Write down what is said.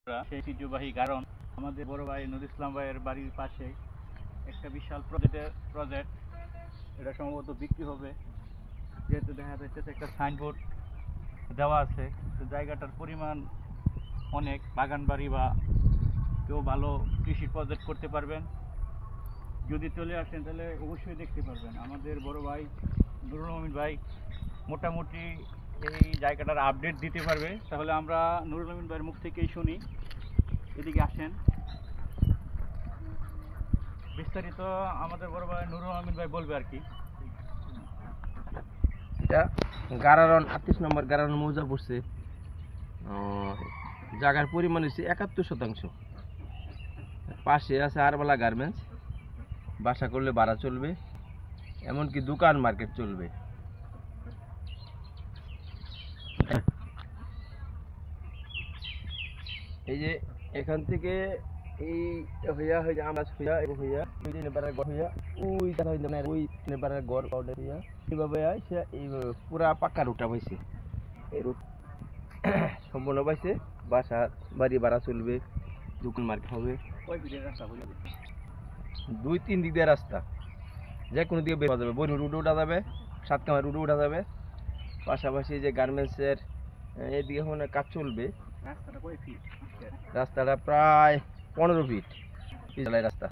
সেই ঐতিহ্যবাহী কারণ আমাদের বড় ভাই নুর ইসলাম ভাইয়ের বাড়ির পাশে একটা বিশাল প্রজেক্ট এটা সম্ভবত বিক্রি হবে, যেহেতু দেখা যাচ্ছে একটা সাইনবোর্ড দেওয়া আছে। তো জায়গাটার পরিমাণ অনেক, বাগান বাড়ি বা কেউ ভালো কৃষি প্রজেক্ট করতে পারবেন, যদি চলে আসেন তাহলে অবশ্যই দেখতে পারবেন। আমাদের বড় ভাই নুরুল আমিন ভাই মোটামুটি এই জায়গাটার আপডেট দিতে পারবে। তাহলে আমরা নুরুল আমিন ভাইয়ের মুখ থেকেই শুনি। এদিকে আসেন, বিস্তারিত আমাদের বড় ভাই নুরুল আমিন ভাই বলবে আর কি। এটা গারারন 38 নম্বর গারারন মৌজা পড়ছে। জায়গার পরিমাণ হচ্ছে 71%। পাশে আছে আরবালা গার্মেন্টস, বাসা করলে ভাড়া চলবে, এমনকি দোকান মার্কেট চলবে। এই যে এখান থেকে এই হইয়া হইয়া আমরা হইয়া হইয়া ওই যে নেবারের ঘর হইয়া ওই তারা হইয়া না ওই নেবারের ঘর পাউডার হইয়া এইভাবে আইসা এই পুরা পাকা রুটটা পাইছে। এই রুট সম্পূর্ণ পাইছে, বাসা বাড়ি ভাড়া চলবে, দোকান মার্কেট হবে। ওই ভিডিওর রাস্তা বলে 2-3 দিক দিয়ে রাস্তা, যে কোনো দিকে বের হওয়া যাবে। বনি রুটে উঠা যাবে, সাতকামার রুটে উঠা যাবে। পাশাপাশি যে গার্মেন্টসের এদিকে ওখানে কাজ চলবে। রাস্তাটা কয় ফিট? রাস্তাটা প্রায় 15 ফিট রাস্তা।